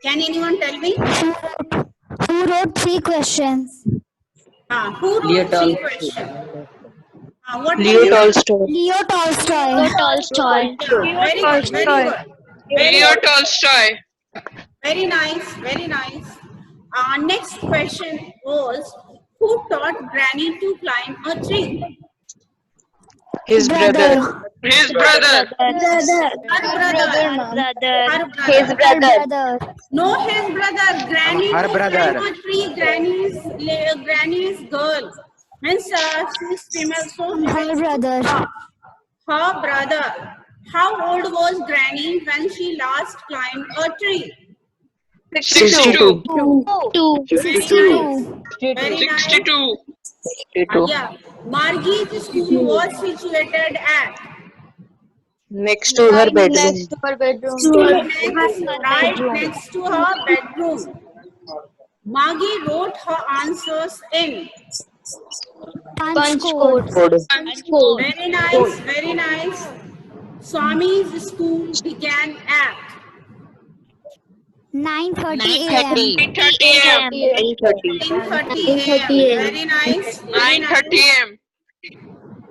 Can anyone tell me? Who wrote 3 questions? Who Leo wrote 3 Tolstoy. questions? What Leo will you? Tolstoy. Leo Tolstoy. Leo Tolstoy. Yeah, very good, very good. Very Leo good. Tolstoy. Very nice, very nice. Next question was, who taught Granny to climb a tree? His brother. His brother. Brother. Her brother. Brother. Her His brother. brother. No, his brother. Granny her to brother. climb a tree. Granny's girl. Means she's female, so Her brother. her brother. How old was Granny when she last climbed a tree? 62. 2. 62. Very nice. 62. Yeah. Margie's school was situated at. Next to her bedroom. Right next to her bedroom. Margie wrote her answers in. Punch code. Very nice, very nice. Swami's school began at. 9:30 a.m. 8:30 a.m. 9:30 a.m. Very nice. Very 9:30 nice. a.m.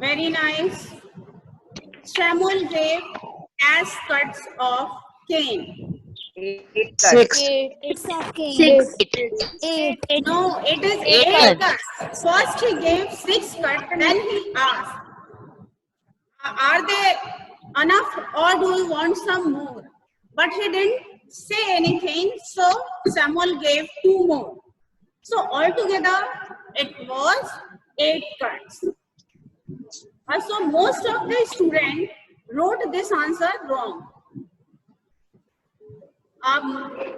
Very nice. Samuel gave as cuts of cane. 6. It's okay. 8. No, it is 8 cuts. First he gave 6 cuts, then he asked, are they enough or do you want some more? But he didn't say anything, so Samuel gave 2 more. So altogether it was 8 cuts. So most of the students wrote this answer wrong.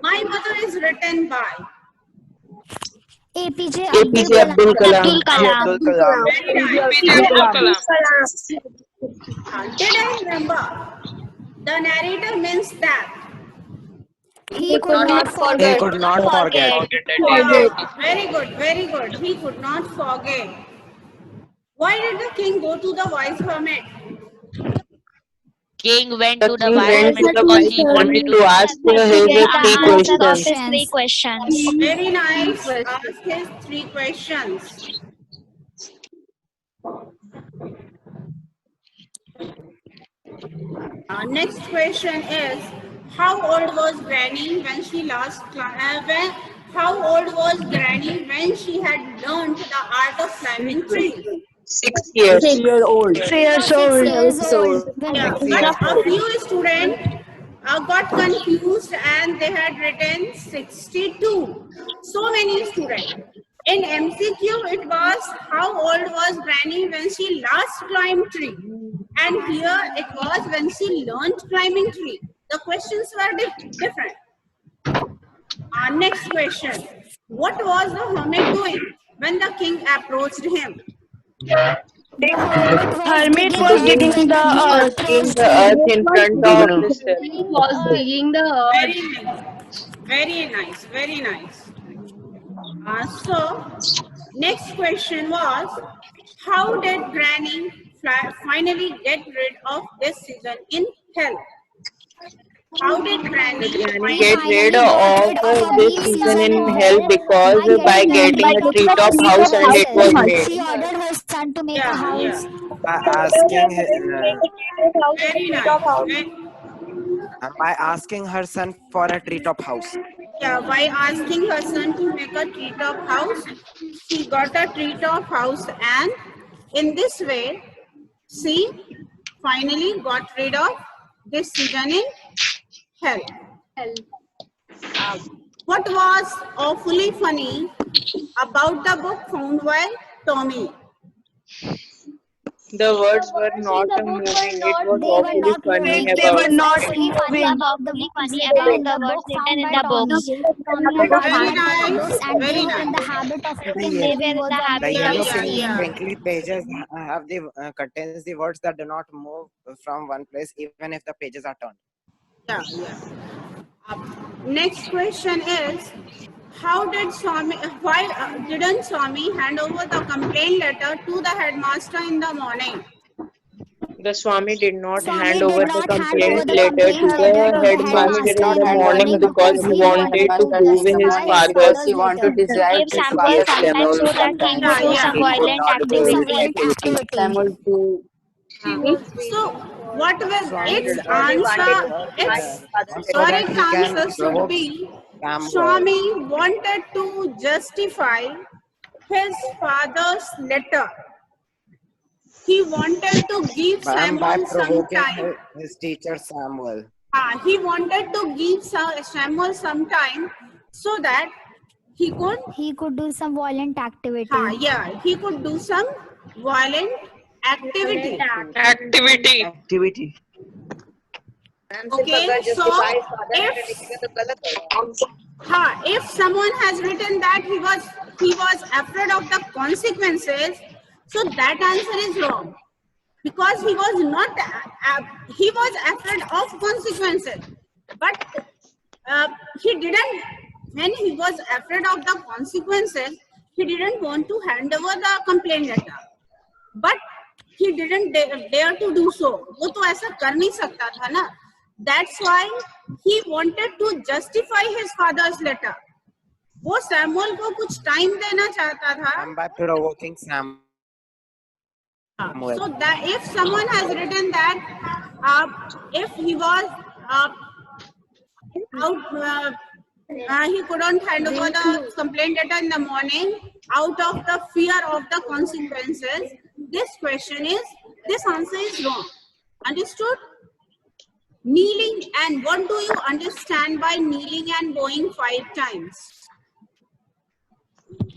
My mother is written by. APJ APJ Abdul Kalam. Abdul Kalam. Very nice. APJ Abdul Kalam. Did I remember? The narrator means that. He could not He forget. could not forget. Yeah, very good, very good. He could not forget. Why did the king go to the wise hermit? King went The to the king wise went to man the because wise he man wanted to to ask his three questions. 3 questions. Very nice. Ask his 3 questions. Next question is, how old was Granny when she last how old was Granny when she had learned the art of climbing trees? 6 years. 6 years old. Yeah, but a few students got confused and they had written 62. So many students. In MCQ, it was how old was Granny when she last climbed tree, and here it was when she learned climbing tree. The questions were different. Next question: what was the hermit doing when the king approached him? Hermit was digging the earth. In the earth in front of the step. Very nice, very nice. So, next question was, how did Granny finally get rid of this season in hell? How did Granny finally Get rid of this season in hell because by getting a treetop house and it was made. She ordered her son to make a Yeah, house. By asking Very nice. by asking her son for a treetop house. Yeah, by asking her son to make a treetop house, she got a treetop house, and in this way, she finally got rid of this season in hell. What was awfully funny about the book found by Tommy? The words were not moving. It was awfully funny They were about. not Funny moving. about the words written in the books. Very nice, very in nice. the habit of The putting ye- moving words on The the yellow yeah. crinkly pages have the contains the words that do not move from one place even if the pages are turned. Yeah. Next question is, why didn't Swami hand over the complaint letter to the headmaster in the morning? The Swami did not Swami hand did over the not hand over complaint the letter to complaint letter the to the headmaster Swami did in not the headmaster in hand the over morning the morning because because he complaint he to the wanted wanted to to headmaster prove in the his justify morning his because father's he father's wanted letter. to describe Give his samples father's letter. sometimes Samuel. so that he Sometimes could Yeah, so do that yeah. some He he could could violent not do do some the activity. violent activity. activity. So what will Swami its did answer? not Its so that correct he can answer should provoke be Samuel. Swami wanted to justify his father's letter. He wanted to give By Samuel some provoking time. his teacher Samuel. He wanted to give Samuel some time so that he could, He could do some violent activity. yeah, he could do some violent activity. Activity. Activity. Okay, so if someone has written that he was afraid of the consequences, so that answer is wrong because he was not he was afraid of consequences, but he didn't. When he was afraid of the consequences, he didn't want to hand over the complaint letter. But he didn't dare to do so. वो तो ऐसा कर नहीं सकता था ना. That's why he wanted to justify his father's letter. वो Samuel को कुछ टाइम देना चाहता था. And by provoking Samuel. So that if someone has written that if he was out, he couldn't hand over the complaint letter in the morning out of the fear of the consequences. This answer is wrong. Understood? Kneeling, and what do you understand by kneeling and bowing 5 times?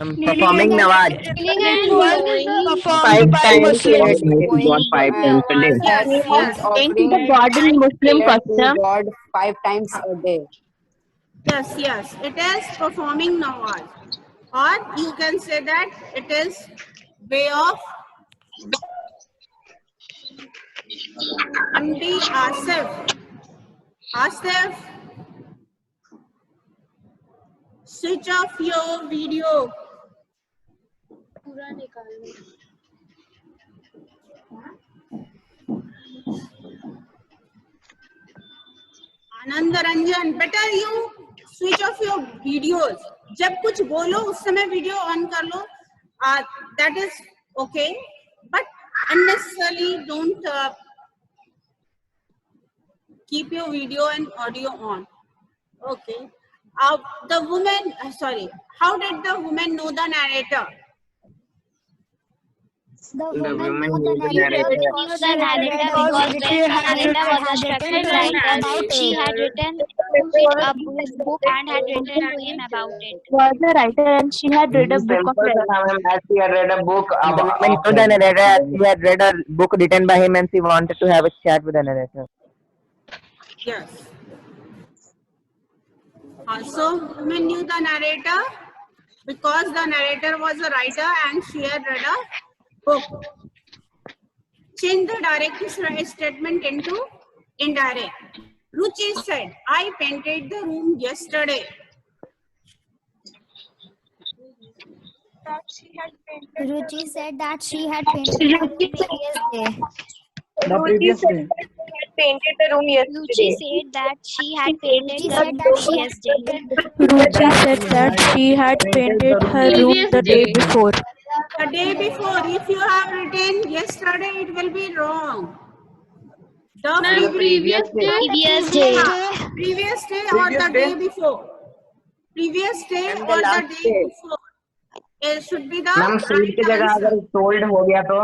Performing Nawaz Performed 5 by times in a Muslims. day. God 5 times a day. Yes, Means yes, offering God in Muslim prayer to custom. God 5 times a day. yes, yes. It is performing nawaz. Or you can say that it is way of MD Asif. Asif, switch off your video. Anand Ranjan, better you switch off your videos. जब कुछ बोलो उस समय video on कर लो. That is okay, but unnecessarily don't keep your video and audio on. Okay. The woman, sorry, how did the woman know the narrator? The The woman woman knew knew the the narrator narrator. Knew because the she had narrator read because about when the narrator was instructed to write it, she had written it up his book and had written to him about it. Was a writer and she had read a book of as she had read a book about the woman knew the narrator as she had read a book written by him and she wanted to have a chat with the narrator. Yes. So woman knew the narrator because the narrator was a writer and she had read a book. Change the direct statement into indirect. Ruchi said, I painted the room yesterday. Ruchi said that she had painted the room previous day. The previous day. Lucy said that she had painted Ruchi the said room that she previous day. had Ruchi said that she had painted her room the day before. The day before, if you have written yesterday, it will be wrong. The Previous day. Previous day. previous day or the day before. Previous day And or the the last day day. before. It should be the ma'am said की right जगह answer. अगर told हो गया तो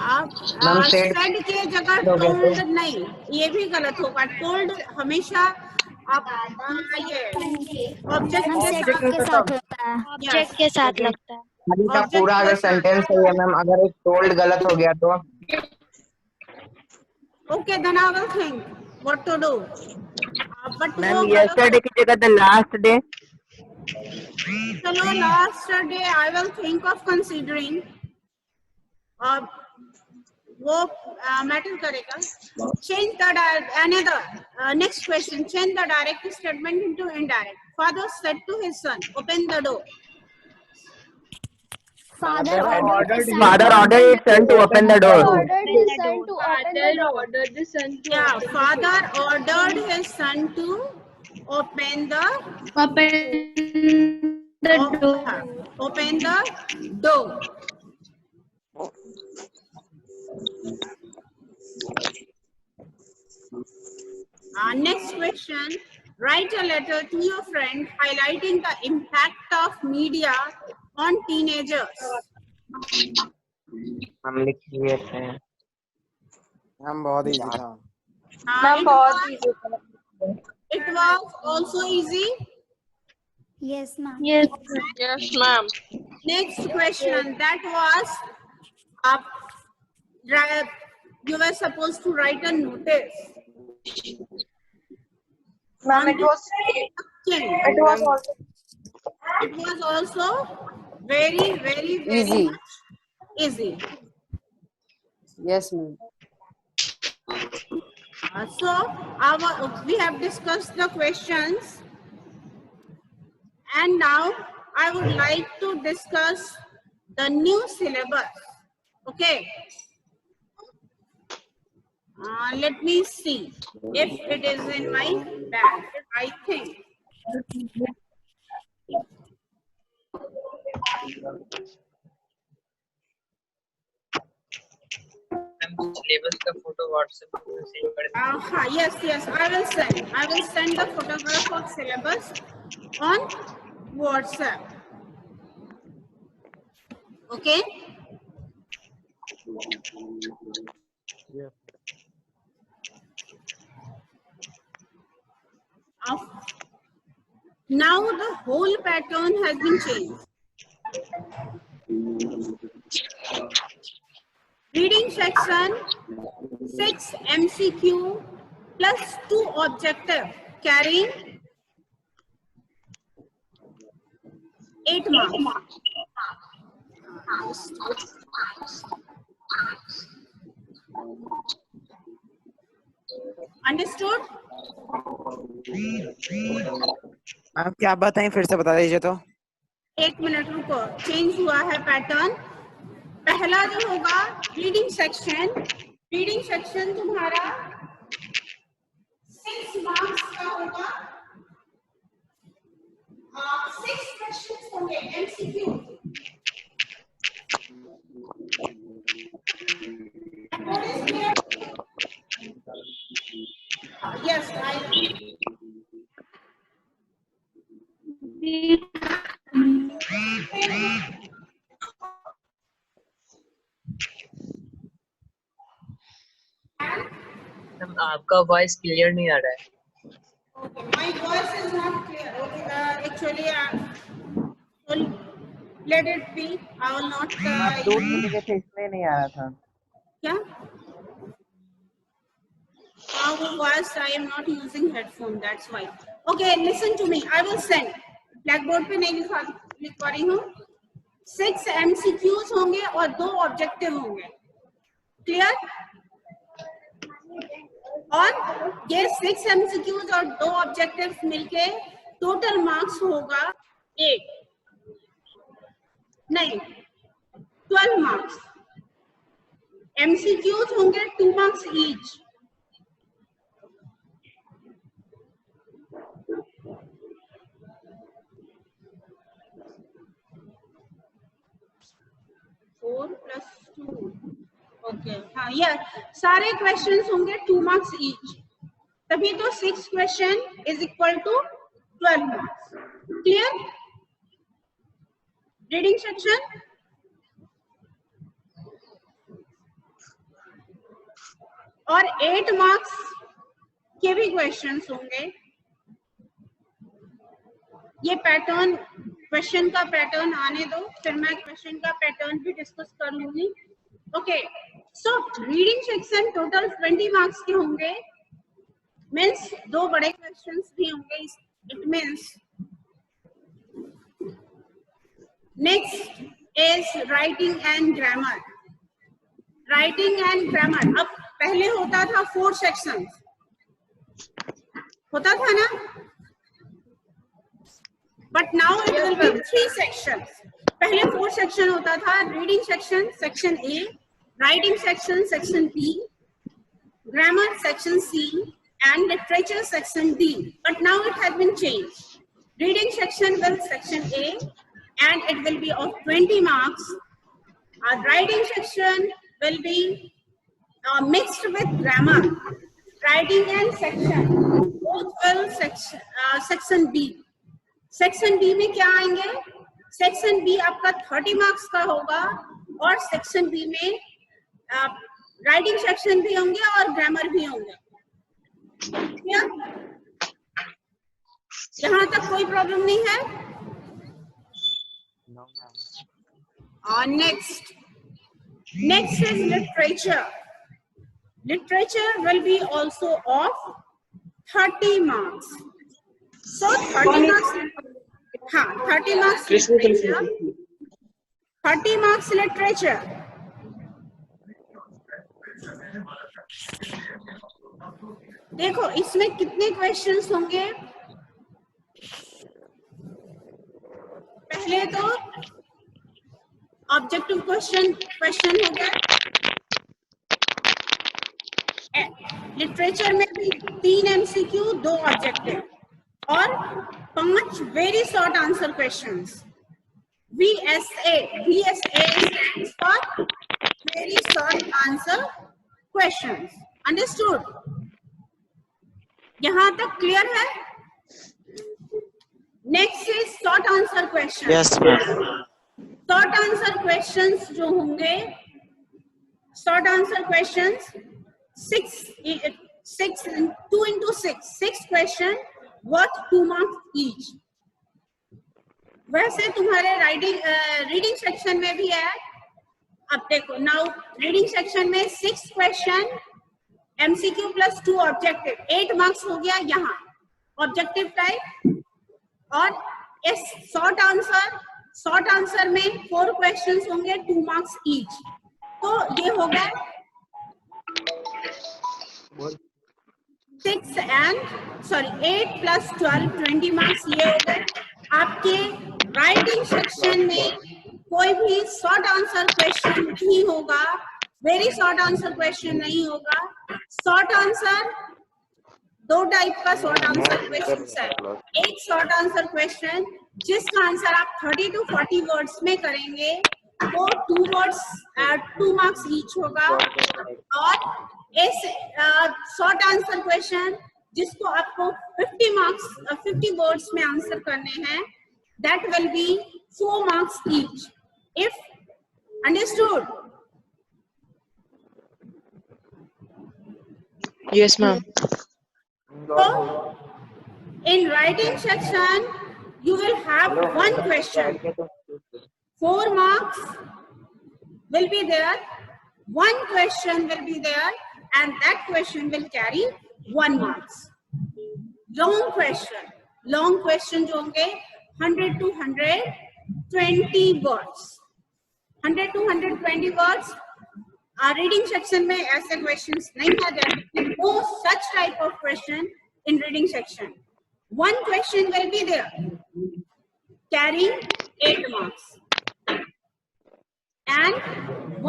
आप ma'am said said के जगह हो गया told तो नहीं, ये भी गलत होगा. Told हमेशा आप ये object हम के सेट साथ के साथ होता है. ऑब्जेक्ट के साथ लगता है. आगे का Object पूरा के अगर साथ. सेंटेंस सही है मैम अगर एक told गलत हो गया तो Okay, then I will think what to do. But ma'am वो गलत yesterday की जगह the last day चलो last day I will think of considering. वो मैटर करेगा. Change the another next question. Change the direct statement into indirect. Father said to his son, "Open the door." Father ordered his son Father ordered his son to open the door. ordered his son to open the door. ordered the son to Yeah, father ordered his son to open the open the door. Next question. Write a letter to your friend highlighting the impact of media on teenagers. हम लिख लिए थे. हम बहुत easy था. It was also easy. Yes, ma'am. Yes, ma'am. Next question. That was you were supposed to write a notice. Ma'am, it was also very, very, very Easy. much easy. Yes, ma'am. So we have discussed the questions, and now I would like to discuss the new syllabus. Okay. Let me see if it is in my bag. I think. Syllabus का photo WhatsApp पे send कर दीजिए. Yes, I will send. I will send the photograph of syllabus on WhatsApp. Okay. Now the whole pattern has been changed. Reading section, 6 MCQ plus 2 objective carrying 8 marks. Understood? आप क्या बताएं, फिर से बता दीजिए तो. 1 मिनट रुको, चेंज हुआ है पैटर्न. पहला जो होगा रीडिंग सेक्शन तुम्हारा 6 मार्क्स का होगा. 6 क्वेश्चंस होंगे एमसीक्यू. Yes, आपका वॉइस क्लियर नहीं आ रहा है. Okay, my voice is not clear. Okay, actually, let it be. I will not. दूर चले गए थे इसलिए नहीं आ रहा था. क्या? Was I am not using headphone. That's why. Okay, listen to me. I will send. Blackboard पे नहीं लिख पा रही हूँ. 6 MCQs होंगे और 2 ऑब्जेक्टिव होंगे. क्लियर? और ये 6 MCQs और 2 ऑब्जेक्टिव्स मिलके टोटल मार्क्स होगा 12 मार्क्स. MCQs होंगे 2 मार्क्स ईच. ओके, हाँ, ये सारे क्वेश्चंस होंगे 2 मार्क्स ईच. तभी तो 6 question is equal to 12 marks. Clear? Reading section. और 8 मार्क्स के भी क्वेश्चंस होंगे. ये पैटर्न, क्वेश्चन का पैटर्न आने दो, फिर मैं क्वेश्चन का पैटर्न भी डिस्कस कर लूंगी. Okay, so reading section total 20 marks के होंगे. मीन्स 2 बड़े क्वेश्चंस भी होंगे. It means next is writing and grammar. Writing and grammar. अब पहले होता था 4 सेक्शंस, होता था ना, but now it will be 3 sections. पहले 4 सेक्शन होता था, reading section section A, writing section section B, grammar section C, and literature section D. But now it has been changed. Reading section will section A, and it will be of 20 marks. Writing section will be mixed with grammar. Writing and section both will section B. Section B में क्या आएंगे? Section B आपका 30 marks का होगा और section B में writing section भी होंगे और ग्रामर भी होंगे। यहाँ तक कोई प्रॉब्लम नहीं है? Next is literature. Literature will be also of 30 marks. So 30 marks, हाँ 30 मार्क्स लिटरेचर, 30 मार्क्स लिटरेचर। देखो इसमें कितने क्वेश्चंस होंगे? पहले तो ऑब्जेक्टिव क्वेश्चन हो गया, लिटरेचर में भी 3 MCQ, 2 ऑब्जेक्टिव और 5 very short answer questions. VSA stands for very short answer questions. Understood? यहाँ तक क्लियर है? Next is short answer question. Yes, ma'am. Short answer questions जो होंगे, short answer questions 2 into 6 question worth 2 marks each. वैसे तुम्हारे reading section में भी है। अब देखो नाउ रीडिंग सेक्शन में 6 question MCQ plus 2 objective, 8 marks हो गया यहाँ ऑब्जेक्टिव टाइप। और इस शॉर्ट आंसर में 4 क्वेश्चंस होंगे 2 मार्क्स ईच। तो ये हो गया 8 प्लस 12 20 मार्क्स। ये हो गए आपके राइटिंग सेक्शन में। कोई भी शॉर्ट आंसर क्वेश्चन नहीं होगा, वेरी शॉर्ट आंसर क्वेश्चन नहीं होगा। शॉर्ट आंसर 2 टाइप का शॉर्ट आंसर क्वेश्चन है। एक शॉर्ट आंसर क्वेश्चन जिसका आंसर आप 30 to 40 वर्ड्स में करेंगे, वो 2 मार्क्स ईच होगा। और इस शॉर्ट आंसर क्वेश्चन जिसको आपको 50 वर्ड्स में आंसर करने हैं, that will be 4 marks each. If understood? Yes, ma'am. So, in writing section, you will have 1 question. 4 marks will be there. 1 question will be there, and that question will carry 1 marks. Long question जो होंगे 100 to 120 words. 100 to 120 words. Reading section में ऐसे questions नहीं है, there is no such type of question in reading section. 1 question will be there, carrying 8 marks. And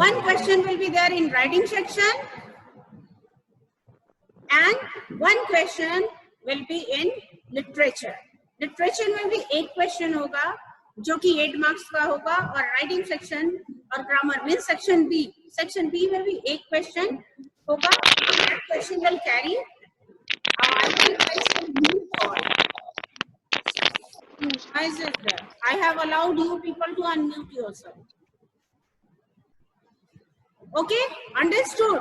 1 question will be there in writing section, and 1 question will be in literature. Literature में भी 1 question होगा जो कि 8 marks का होगा, और writing section और grammar में सेक्शन बी में भी 1 क्वेश्चन होगा। Question will carry I have allowed you people to unmute yourself. Okay, understood?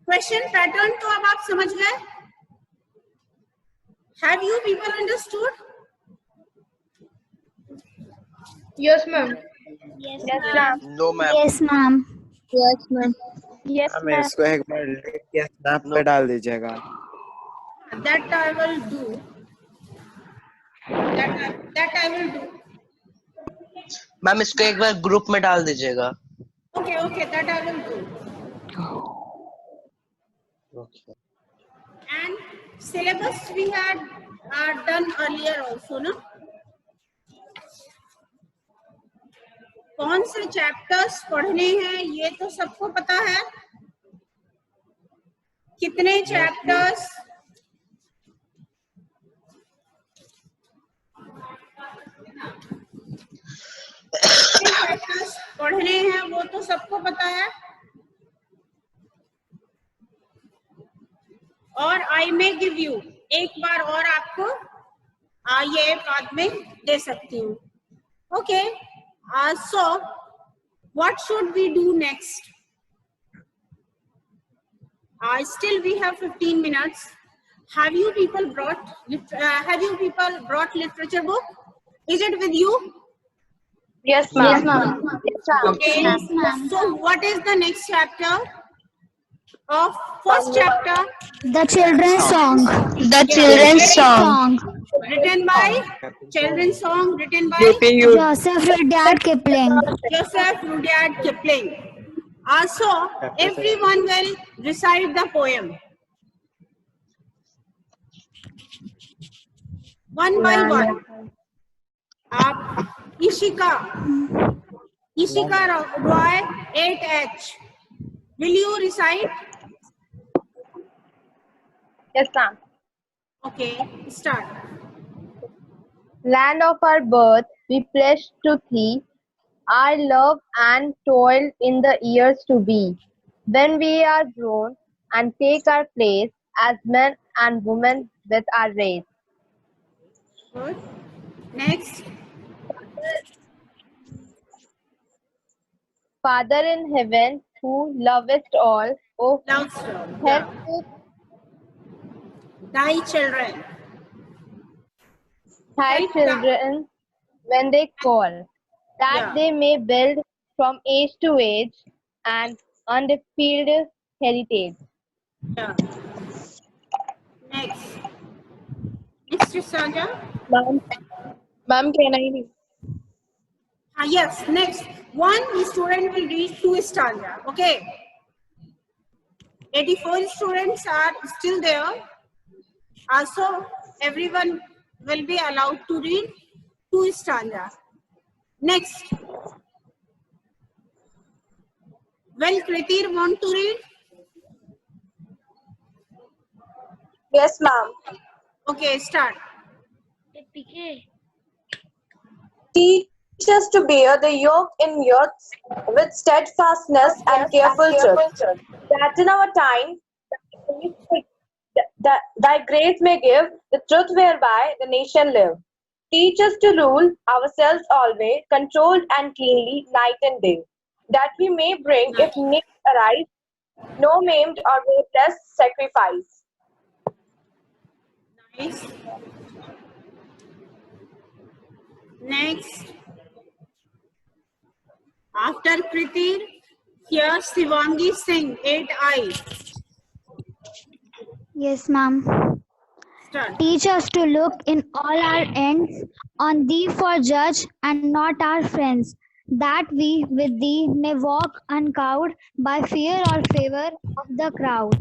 Question pattern तो अब आप समझ गए? Have you people understood? Yes, ma'am. Yes, Yes, ma'am. ma'am. No, ma'am. Yes, ma'am. Yes, ma'am. Yes, हमें इसको एक बार लिख के स्नैप पे डाल दीजिएगा। That I will do. That I will do. Ma'am इसको एक बार ग्रुप में डाल दीजिएगा। Okay, that I will do. Okay. And syllabus we had done earlier also, no? कौन से चैप्टर्स पढ़ने हैं ये तो सबको पता है. कितने चैप्टर्स? चैप्टर्स पढ़ने हैं वो तो सबको पता है. और आई मे गिव यू, एक बार और आपको ये बाद में दे सकती हूँ. Okay, so what should we do next? Still we have 15 minutes. Have you people brought literature book? Is it with you? Yes, ma'am. Yes, ma'am. Okay. Yes, ma'am. So what is the next chapter of first chapter? The children's song. The children's song. Written by children's song written by Joseph Rudyard Kipling. Joseph Rudyard Kipling. So everyone will recite the poem one by one. Ishika Roy 8H. Will you recite? Yes, ma'am. Okay, start. Land of our birth, we pledge to thee our love and toil in the years to be, when we are grown and take our place as men and women with our race. Good. Next. Father in heaven, who lovest all, oh, Loves her. help Thy children. thy children when they call, that Yeah. they may build from age to age an undefiled heritage. Yeah. Next. Next is Sanja. Ma'am, can I read? Yes, next. One student will read 2 stanza. Okay. 84 students are still there. Also, everyone will be allowed to read 2 stanza. Next. Well, Kritir want to read? Yes, ma'am. Okay, start. Teach us to bear the yoke in youth with steadfastness and careful truth, that in our time thy grace may give the truth whereby the nation live. Teach us to rule ourselves always, controlled and cleanly night and day, that we may bring, if need arise, no maimed or worthless sacrifice. Nice. Next. After Kritir, here Shivangi Singh, 8I. Yes, ma'am. Start. Teach us to look in all our ends on thee for judge and not our friends, that we with thee may walk uncowed by fear or favor of the crowd.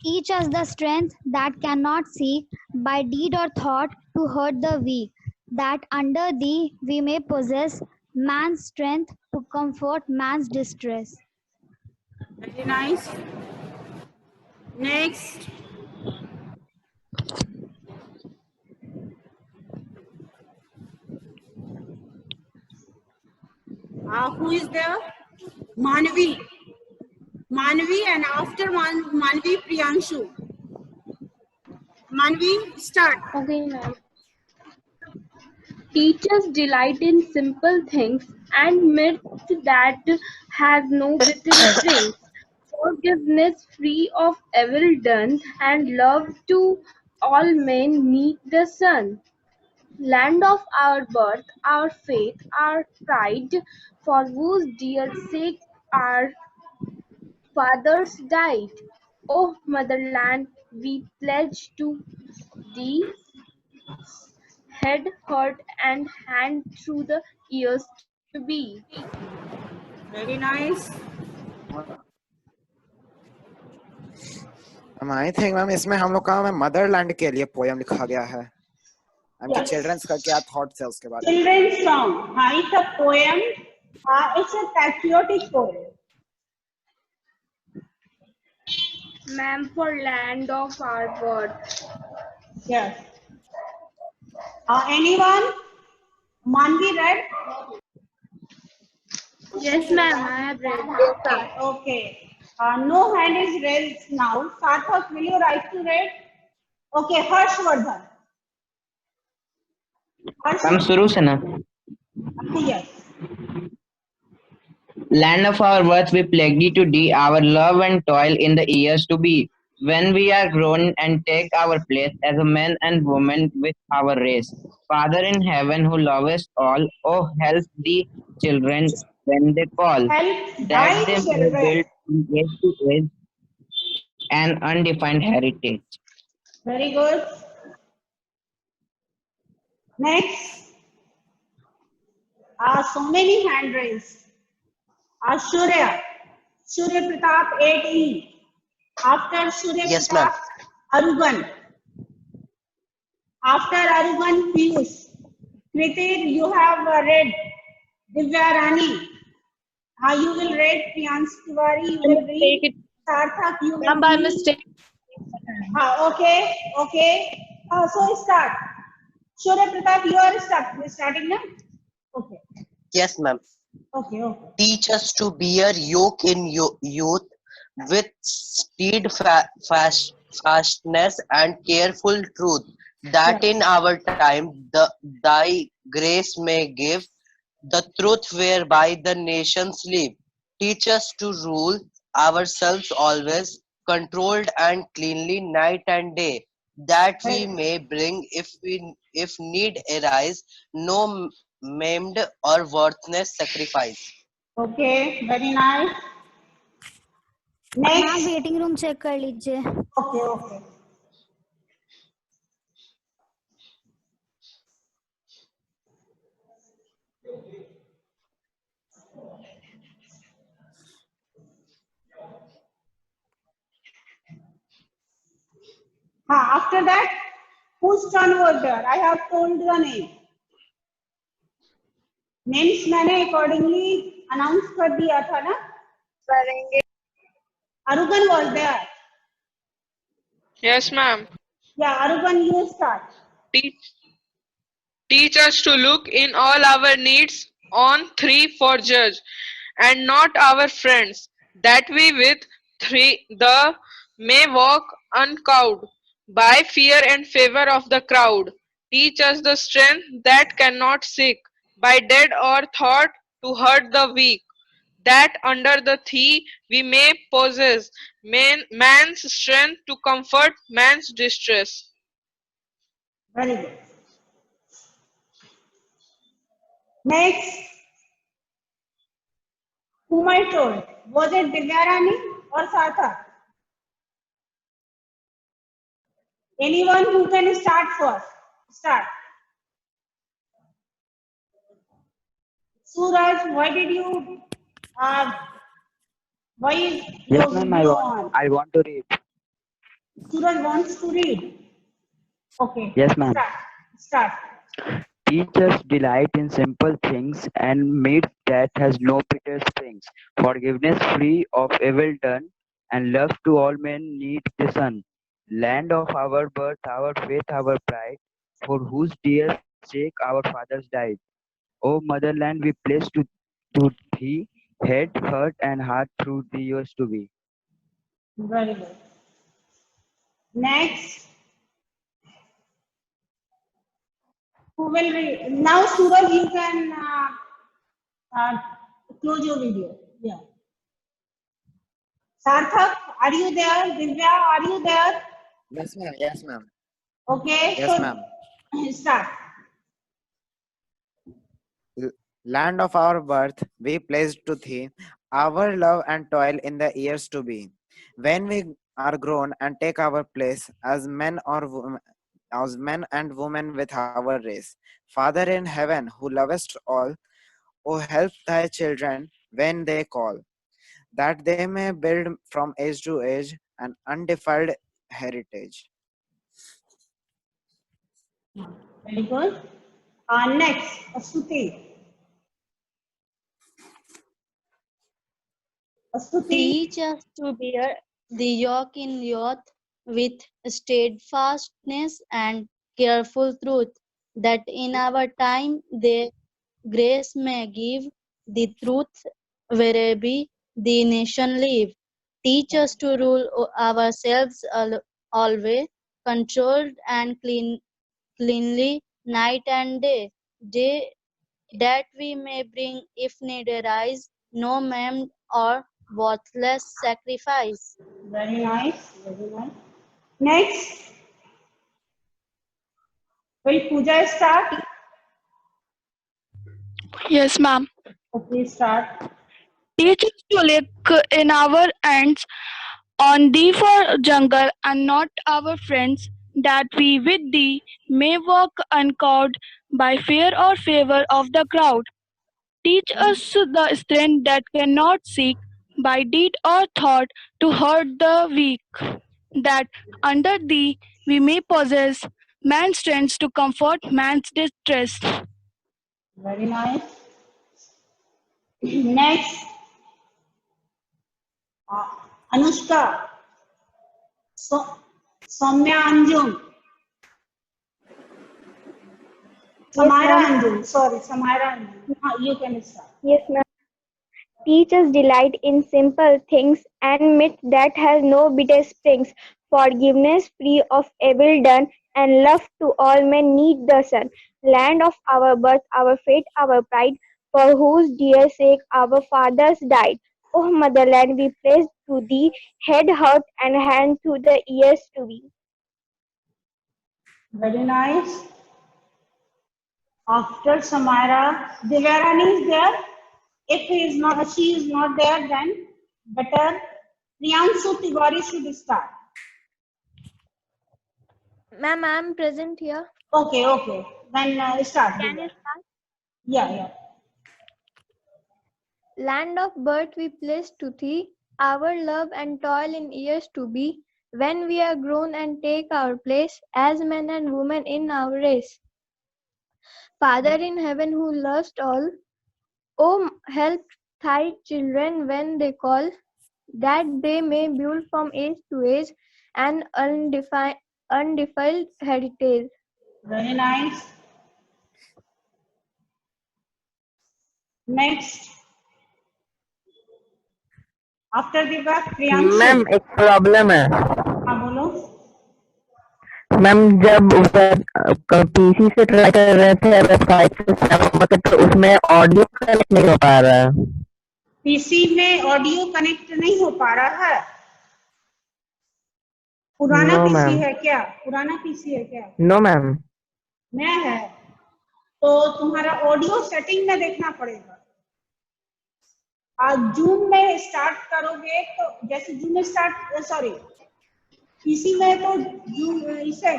Teach us the strength that cannot seek by deed or thought to hurt the weak, that under thee we may possess man's strength to comfort man's distress. Very nice. Next. Who is there? Manvi. Manvi, and after Manvi, Priyanshu. Manvi, start. Okay, ma'am. Teachers delight in simple things and myth that has no written strings. Forgiveness free of evil done, and love to all men meet the sun. Land of our birth, our faith, our pride, for whose dear sake our fathers died. O motherland, we pledge to thee head, heart, and hand through the years to be. Very nice. I think ma'am इसमें हम लोग का Motherland के लिए poem लिखा गया है. आपके चिल्ड्रंस का क्या थॉट्स है उसके बारे में? Children's song. Write a poem It's a patriotic poem. Ma'am, for land of our birth. Yes. Anyone? Manvi read? Yes, ma'am, I have read. Okay. Okay. No hand is raised now. Sarthak, will you write to read? Okay, Harshvardhan. Ma'am, Suru se na. Yes. Land of our birth, we pledge thee to thee our love and toil in the years to be. When we are grown and take our place as a man and woman with our race. Father in heaven who lovest all, oh help the children when they call, Help that thy they may children. build from age to age an undefined heritage. Very good. Next. So many hand raised. Surya. Surya Pratap 8E. After Surya Yes, ma'am. Pratap, Arugan. After Arugan, Piyush. Kritir, you have read. Divya Rani. You will read. Priyansh Tiwari, you will read. Sarthak, you will By read. mistake. Okay, okay. So start. Surya Pratap, you are starting now? Okay, Yes, ma'am. okay, okay. Teach us to bear yoke in youth with stead fastness and careful truth, that in our time thy grace may give the truth whereby the nations live. Teach us to rule ourselves always, controlled and cleanly night and day, that we may bring, if need arise, no maimed or worthless sacrifice. Okay, very nice. Ma'am Next. Waiting room check कर लीजिए. Okay, okay. After that, whose turn was there? I have told the name. Names मैंने accordingly announce कर दिया था ना? Arugan was there. Yes, ma'am. Yeah, Arugan, you start. Teach us to look in all our needs on three for judge, and not our friends, that we with the may walk uncowed by fear and favor of the crowd. Teach us the strength that cannot seek by deed or thought to hurt the weak, that under the thee we may possess man's strength to comfort man's distress. Very good. Next, whom I told? Was it Divyarani or Sarthak? Anyone who can start first? Start. Suraj, why did you? Why is your Yes, ma'am. video on? I want to read. Suraj wants to read. Okay. Yes, ma'am. Start. Teach us delight in simple things and meat that has no bitter springs. Forgiveness free of evil done, and love to all men need the sun. Land of our birth, our faith, our pride, for whose dear sake our fathers died. O motherland, we place to thee head, heart, and heart through the years to be. Very good. Next. Who will read? Now, Suraj, you can close your video. Yeah. Sarthak, are you there? Divya, are you there? Yes, ma'am. Yes, ma'am. Okay. Yes, so ma'am. Start. Land of our birth, we pledge to thee our love and toil in the years to be. When we are grown and take our place as men and women with our race. Father in heaven, who lovest all, O help thy children when they call, that they may build from age to age an undefiled heritage. Very good. Next, Suti. Teach us to bear the yoke in youth with steadfastness and careful truth, that in our time the grace may give the truth wherever the nation live. Teach us to rule ourselves always, controlled and cleanly night and day, that we may bring, if need arise, no maimed or worthless sacrifice. Very nice. Very nice. Next, will Pooja start? Yes, ma'am. Okay, start. Teach us to look in our ends on thee for jungle and not our friends, that we with thee may walk uncowed by fear or favor of the crowd. Teach us the strength that cannot seek by deed or thought to hurt the weak, that under thee we may possess man's strength to comfort man's distress. Very nice. Next, Anushka. Soumya Anjum. Samira Anjum. Sorry, Samira Anjum. You can start. Yes, ma'am. Teach us delight in simple things and meat that has no bitter springs, forgiveness free of evil done, and love to all men need the sun. Land of our birth, our fate, our pride, for whose dear sake our fathers died. O motherland, we place to thee head, heart, and hand to the ears to be. Very nice. After Samira, Divyarani is there. If she is not there, then better Priyanshu Tiwari should start. Ma'am, I'm present here. Okay, okay. Then start. Can you start? Yeah. Land of birth we place to thee, our love and toil in years to be, when we are grown and take our place as men and women in our race. Father in heaven who lovest all, O help thy children when they call, that they may build from age to age an undefiled heritage. Very nice. Next. After Divya, Priyanshu. Ma'am एक problem है हाँ बोलो. Ma'am जब PC से try कर रहे थे website से तो उसमें ऑडियो कनेक्ट नहीं हो पा रहा है. पीसी में ऑडियो कनेक्ट नहीं हो पा रहा है. पुराना No, पीसी ma'am. है क्या? पुराना पीसी है क्या? No ma'am. नया है. तो तुम्हारा ऑडियो सेटिंग में देखना पड़ेगा. आज जूम में स्टार्ट करोगे तो जैसे जूम में पीसी में तो इसे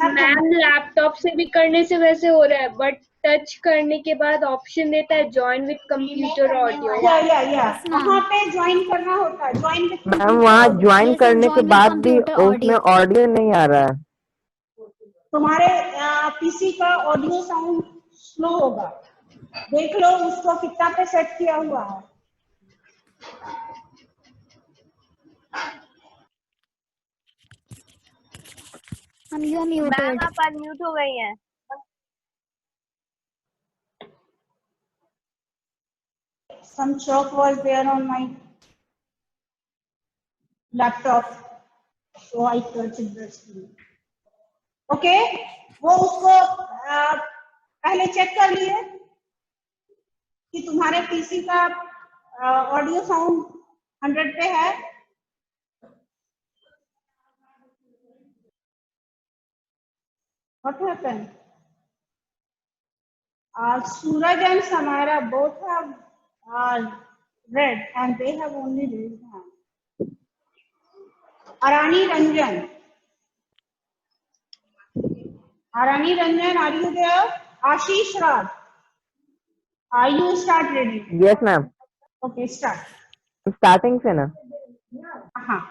मैम लैपटॉप से भी करने से वैसे हो रहा है, बट टच करने के बाद ऑप्शन देता है ज्वाइन विद कंप्यूटर ऑडियो. या वहाँ पे ज्वाइन करना होता है. ज्वाइन विद मैम वहाँ ज्वाइन करने के बाद भी उसमें ऑडियो नहीं आ रहा है. तुम्हारे पीसी का ऑडियो साउंड स्लो होगा. देख लो उसको कितना पे सेट किया हुआ है. मैम आप अनम्यूट हो गई हैं. Some chalk was there on my laptop, so I touched the screen. Okay, वो उसको पहले चेक कर लिए कि तुम्हारे पीसी का ऑडियो साउंड 100 पे है. What happened? Suraj and Samara both have read and they have only raised hand. Arani Ranjan. Arani Ranjan, are you there? Ashish Raj. Are you start reading? Yes ma'am. Okay, start. Starting से ना. हाँ.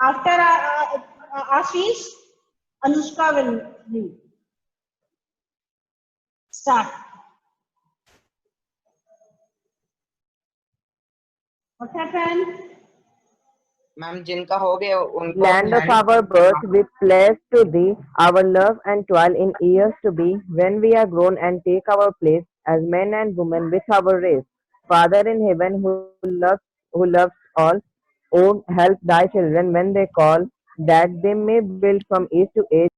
After Ashish, Anushka will read. Start. What happened? Ma'am जिनका हो गया उनको Land of hand our birth, we pledge to thee our love and toil in years to be, when we are grown and take our place as men and women with our race. Father in heaven, who loves all, oh help thy children when they call, that they may build from age to age